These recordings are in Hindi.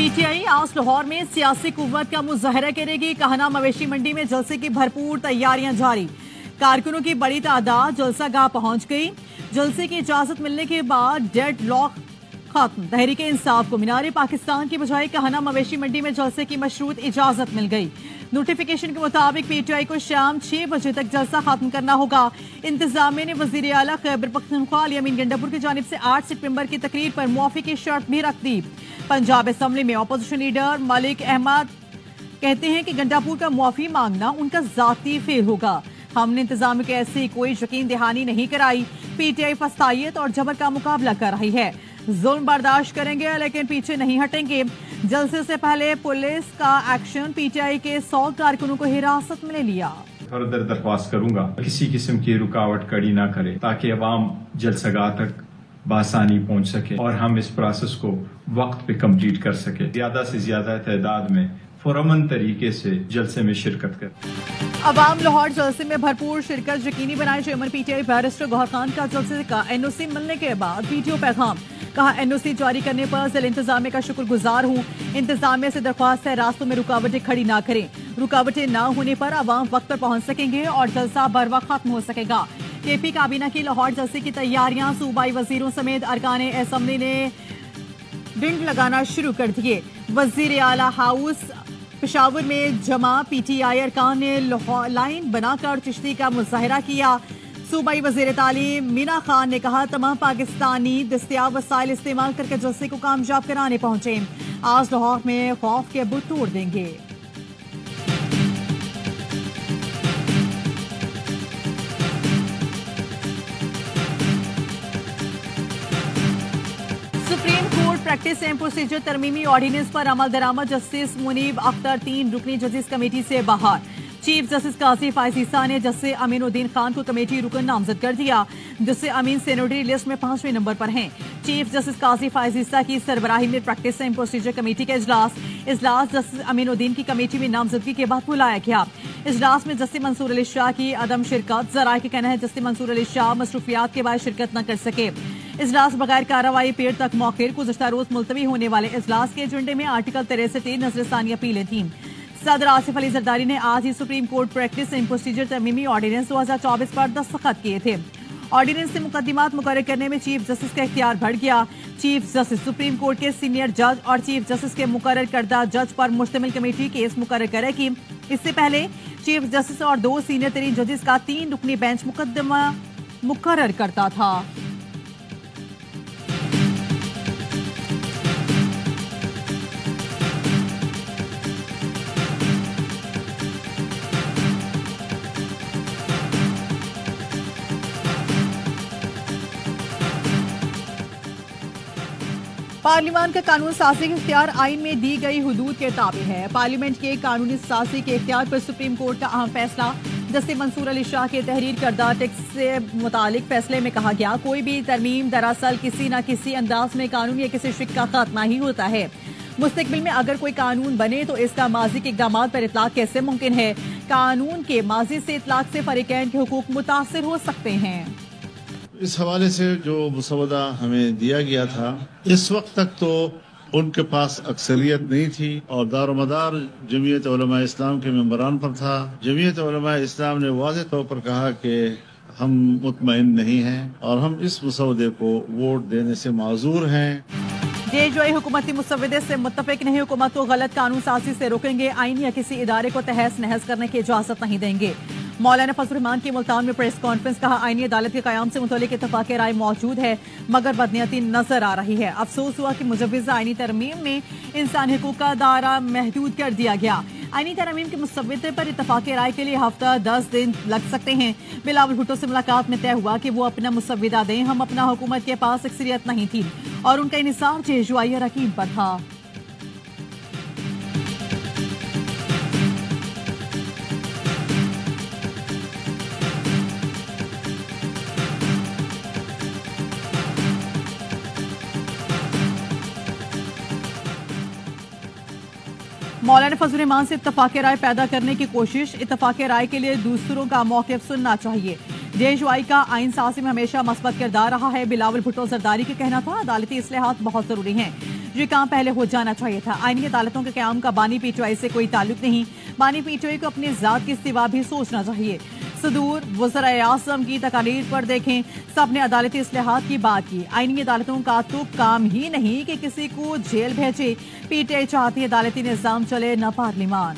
पीटीआई आज लाहौर में सियासी कुव्वत का मुजाहरा करेगी। कहना मवेशी मंडी में जलसे की भरपूर तैयारियां जारी। कारकुनों की बड़ी तादाद जलसा गाह पहुंच गई। जलसे की इजाजत मिलने के बाद डेड लॉक खत्म। तहरीक इंसाफ को मीनार पाकिस्तान की बजाय कहना मवेशी मंडी में जलसे की मशरूत इजाजत मिल गई। नोटिफिकेशन के मुताबिक पीटीआई को शाम 6 बजे तक जलसा खत्म करना होगा। इंतजामिया ने वजीर आला खैबर पख्तूनख्वा अली अमीन गंडापुर की जानिब से 8 सितंबर की तकरीर पर मुआफी की शर्त भी रख दी। पंजाब असम्बली में अपोजिशन लीडर मलिक अहमद कहते हैं कि गंडापुर का मुआफी मांगना उनका जाती फेल होगा। हमने इंतजाम की ऐसी कोई यकीन दहानी नहीं कराई। पीटीआई फसायत और जबर का मुकाबला कर रही है। जुल्म बर्दाश्त करेंगे लेकिन पीछे नहीं हटेंगे। जलसे से पहले पुलिस का एक्शन। पीटीआई के 100 कारकुनों को हिरासत में ले लिया। फर्दर दरख्वास्त करूंगा किसी किस्म की रुकावट खड़ी ना करे ताकि अवाम जलसगाह तक बासानी पहुंच सके और हम इस प्रोसेस को वक्त पे कंप्लीट कर सके। ज्यादा से ज्यादा तादाद में फुरमन तरीके से जलसे में शिरकत कर। अवाम लाहौर जलसे में भरपूर शिरकत यकीनी बनाए। Chairman PTI barrister Gauhar Khan का जलसे का एनओसी मिलने के बाद वीडियो पैगाम। कहा एनओसी जारी करने पर जिला इंतजामिया का शुक्रगुजार हूँ। इंतजामिया से दरख्वास्त है रास्तों में रुकावटें खड़ी ना करें। रुकावटें ना होने पर अवाम वक्त पर पहुंच सकेंगे और जलसा बर वक्त खत्म हो सकेगा। केपी काबीना की लाहौर जलसे की तैयारियां। सूबाई वजीरों समेत अरकान असम्बली ने डिंड लगाना शुरू कर दिए। वजीर आला हाउस पेशावर में जमा पीटीआई अरकान ने लाइन बनाकर चिश्ती का मुजाहरा किया। सूबाई वजीर तालीम मीना खान ने कहा तमाम पाकिस्तानी दस्तियाब वसाइल इस्तेमाल करके जलसे को कामयाब कराने पहुंचे। आज लाहौर में खौफ के बुत तोड़ देंगे। Supreme court practice and procedure तरमीमी ऑर्डिनेंस पर अमल दरामद। जस्टिस मुनीब अख्तर 3 रुकनी जजेस कमेटी से बाहर। चीफ जस्टिस काजी फायज ईसा ने जस्टिस अमीनुद्दीन खान को कमेटी रुकन नामजद कर दिया। जस्टिस अमीन सेनेटरी लिस्ट में 5वें नंबर पर हैं। चीफ जस्टिस काजी फायज ईसा की सरबराही में प्रैक्टिस एंड प्रोसीजर कमेटी का इजलास जस्टिस अमीनुद्दीन की कमेटी में नामजदगी के बाद बुलाया गया। इजलास में जस्टिस मंसूर अली शाह की अदम शिरकत। जराये का कहना है जस्टिस मंसूर अली शाह मसरूफियात के बाद शिरकत न कर सके। इजलास बगैर कार्रवाई पेड़ तक मौखिर। गुज़श्ता रोज मुलतवी होने वाले इजलास के एजेंडे में आर्टिकल 63 नजरसानी अपीलें थीं। सदर आसिफ अली जरदारी ने आज ही supreme court practice and procedure तरमीमी ऑर्डिनेंस 2024 पर दस्तखत किए थे। ऑर्डिनेंस से मुकदमात मुकर्रर करने में चीफ जस्टिस का इख्तियार बढ़ गया। चीफ जस्टिस सुप्रीम कोर्ट के सीनियर जज और चीफ जस्टिस के मुकर्रर करदा जज पर मुश्तमिल कमेटी केस मुकर्रर करेगी। इससे पहले चीफ जस्टिस और 2 सीनियर तरीन जजेस का 3 रुकनी बेंच मुकदमा मुकर्रर करता था। पार्लियामान का कानून साजी के इख्तियार आइन में दी गई हुदूद के ताबे है। पार्लियामेंट के कानूनी साजी के इख्तियार पर सुप्रीम कोर्ट का अहम फैसला। जस्टिस मंसूर अली शाह के तहरीर करदा टेक्स से मुतालिक फैसले में कहा गया कोई भी तरमीम दरअसल किसी न किसी अंदाज में कानून या किसी शिक का खात्मा ही होता है। मुस्तकबिल में अगर कोई कानून बने तो इसका माजी के इकदाम पर इतलाक कैसे मुमकिन है। कानून के माजी से इतलाक से फरीकैन के हुकूक मुतासिर हो सकते हैं। इस हवाले से जो मुसवदा हमें दिया गया था इस वक्त तक तो उनके पास अक्सरियत नहीं थी और दारोमदार जमीयत उलमा इस्लाम के मेंबरान पर था। जमीयत उलमा इस्लाम ने वाज़ेह तौर पर कहा कि हम मुतमईन नहीं हैं और हम इस मुसवदे को वोट देने से माजूर हैं। जेएसयू हुकूमती मुसवदे से मुत्तफिक नहीं। हुकूमत को गलत कानून साजी से रोकेंगे। आइन या किसी इदारे को तहस नहस करने की इजाजत नहीं देंगे। मौलाना फजल रहमान की मुल्तान में प्रेस कॉन्फ्रेंस। कहा आईनी अदालत के कयाम से मुतल्लिक इत्तफाक़ राय मौजूद है मगर बदनीयती नजर आ रही है। अफसोस हुआ कि मुजव्विज़ा आईनी तरमीम में इंसानी हुकूक का दायरा महदूद कर दिया गया। आईनी तरमीम के मुसव्वदे पर इत्तफाक़ राय के लिए हफ्ता 10 दिन लग सकते हैं। बिलावल भुट्टो से मुलाकात में तय हुआ कि वो अपना मुसव्वदा दें। हम अपना हुकूमत के पास अक्सरियत नहीं थी और उनका इन्हिसार जेएसयू अरकान पर था। मौलाना फजल रहमान से इत्तफाक़ राय पैदा करने की कोशिश। इत्तफाक़ राय के लिए दूसरों का मौक़िफ़ सुनना चाहिए। जेएसयू का आइन साज़ी में हमेशा मस्बत किरदार रहा है। बिलावल भुट्टो जरदारी का कहना था अदालती इस्लाहात बहुत जरूरी हैं। ये काम पहले हो जाना चाहिए था। आईनी अदालतों के क़याम का बानी पीटीआई से कोई ताल्लुक नहीं। बानी पीटीआई को अपनी जात के सिवा भी सोचना चाहिए। सदूर वज़ीर-ए-आज़म की तकारीर पर देखें, सबने अदालती इस्लाहात की बात की। आईनी अदालतों का तो काम ही नहीं कि किसी को जेल भेजे। पीटीआई चाहती है अदालती निज़ाम चले, न पार्लियामान।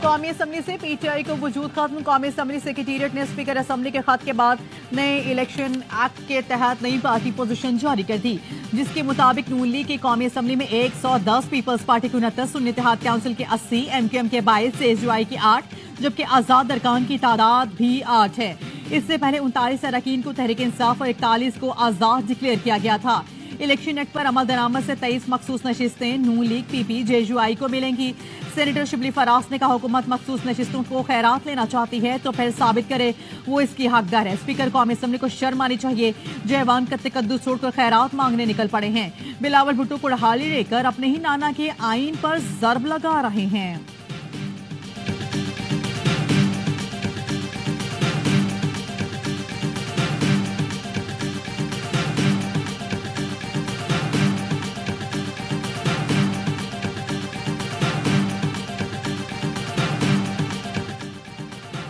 कौमी असम्बली से पीटीआई को वजूद खत्म। कौमी असम्बली सेक्रेटेरिएट ने स्पीकर असम्बली के खत के बाद नए इलेक्शन एक्ट के तहत नई पार्टी पोजीशन जारी कर दी, जिसके मुताबिक नून लीग की कौमी असम्बली में 110, पीपल्स पार्टी के 29, सुन्नी इत्तेहाद काउंसिल के 80, एमक्यूएम के 22, एसयूआई की 8, जबकि आजाद अरकान की तादाद भी 8 है। इससे पहले 39 अरकान को तहरीक इंसाफ और 41 को आजाद डिक्लेयर किया गया था। इलेक्शन एक्ट पर अमल दरामद से 23 मखसूस नशिस्तें नून लीग, पीपी, जेयूआई को मिलेंगी। सेनेटर शिबली फराज ने कहा, हुकूमत मखसूस नशिस्तों को खैरात लेना चाहती है तो फिर साबित करे वो इसकी हकदार है। स्पीकर कौमी असम्बली को शर्म आनी चाहिए जो ऐवान का तकद्दुस छोड़कर खैरात मांगने निकल पड़े हैं। बिलावल भुट्टो को हाली लेकर अपने ही नाना के आइन पर जर्ब लगा रहे हैं।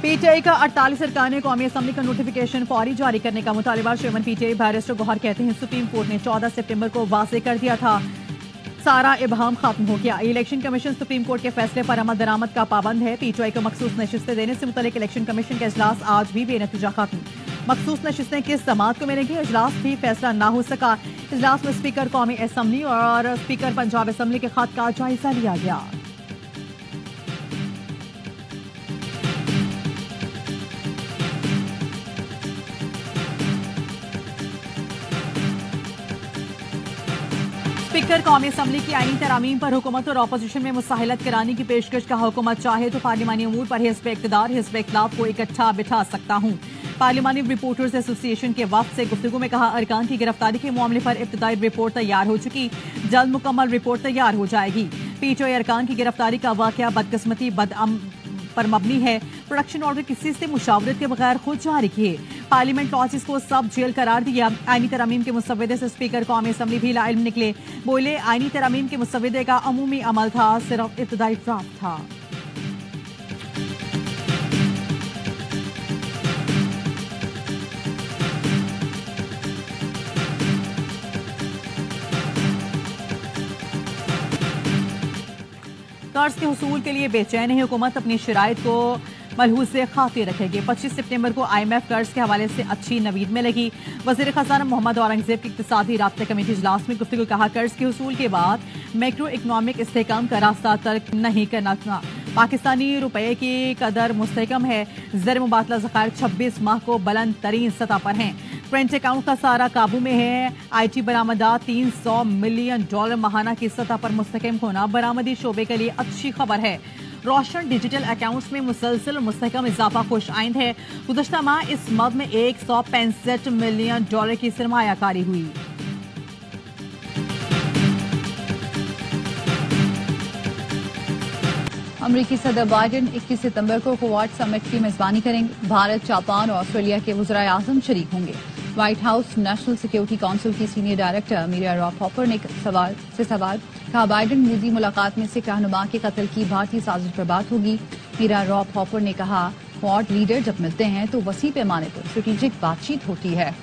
पीटीआई का 48 अरकान ने कौमी असम्बली का नोटिफिकेशन फौरी जारी करने का मुतालबा। चेयरमैन पीटीआई बैरिस्टर गौहर कहते हैं, सुप्रीम कोर्ट ने 14 सितंबर को वाज़ेह कर दिया था, सारा इबहम खत्म हो गया। इलेक्शन कमीशन सुप्रीम कोर्ट के फैसले पर अमल दरामद का पाबंद है। पीटीआई को मखसूस नशिस्तें देने से मुतल्लिक इलेक्शन कमीशन का इजलास आज भी बेनतीजा खत्म। मखसूस नशिस्तें किस जमात को मिलेंगी, इजलास भी फैसला ना हो सका। इजलास में स्पीकर कौमी असम्बली और स्पीकर पंजाब असम्बली के खत का जायजा लिया गया। स्पीकर कौमी असम्बली की आईनी तरामीम पर हुकूमत और अपोजिशन में मुसाहिलत कराने की पेशकश का हुकूमत चाहे तो पार्लिमानी अमूर पर हिज़्ब इक़्तिदार, हिज़्ब इख्तिलाफ को इकट्ठा बिठा सकता हूँ। पार्लिमानी रिपोर्टर्स एसोसिएशन के वफ्द से गुफ्तगू में कहा, अरकान की गिरफ्तारी के मामले पर इब्तदाई रिपोर्ट तैयार हो चुकी, जल्द मुकम्मल रिपोर्ट तैयार हो जाएगी। पीटीआई अरकान की गिरफ्तारी का वाकया बदकिस्मती पर मबनी है। प्रोडक्शन ऑर्डर किसी से मुशावरत के बगैर खुद जारी किए। पार्लियामेंट लॉजिस को सब जेल करार दिया। आईनी तरामीम के मुसव्वदे से स्पीकर कौमी असम्बली भी लाइल्म निकले। बोले, आईनी तरामीम के मुसव्वदे का अमूमी अमल था, सिर्फ इब्तदाई ड्राफ्ट था। कर्ज के हुसूल के लिए बेचैन है हुकूमत, अपनी शराइत को मलहूज़े खातिर रखेगी। 25 सितंबर को IMF कर्ज के हवाले से अच्छी नवीद मिलेगी। वज़ीर ख़ज़ाना मोहम्मद औरंगज़ेब की इक़्तिसादी राब्ता कमेटी इजलास में गुफ्तगू कहा, कर्ज के हुसूल के बाद मैक्रो इकनॉमिक इस्तेहकाम का रास्ता तर्क नहीं करना था। पाकिस्तानी रुपये की कदर मुस्तहकम है। ज़र मुबादला ज़खायर 26 माह को बुलंद तरीन सतह पर हैं। करेंट अकाउंट का सारा काबू में है। IT बरामदात $300 मिलियन माहाना की सतह पर मुस्तहकम होना बरामदी शोबे के लिए अच्छी खबर है। रोशन डिजिटल अकाउंट्स में मुसलसल मुस्तहकम इजाफा खुश आइंद है। गुज़श्ता माह इस मद में $165 मिलियन की सरमायाकारी हुई। अमरीकी सदर बाइडेन 21 सितंबर को क्वाड समिट की मेजबानी करेंगे। भारत, जापान और ऑस्ट्रेलिया के वज़ीर-ए-आज़म शरीक होंगे। White House National Security Council की senior director Mira Rapp Hooper ने सवाल कहा, बाइडेन मोदी मुलाकात में सिख रहनुमा के कत्ल की भारतीय साजिश पर बात होगी। मीरा रॉफ हॉपर ने कहा, क्वाड लीडर जब मिलते हैं तो वसी पैमाने पर स्ट्रेटेजिक बातचीत होती है।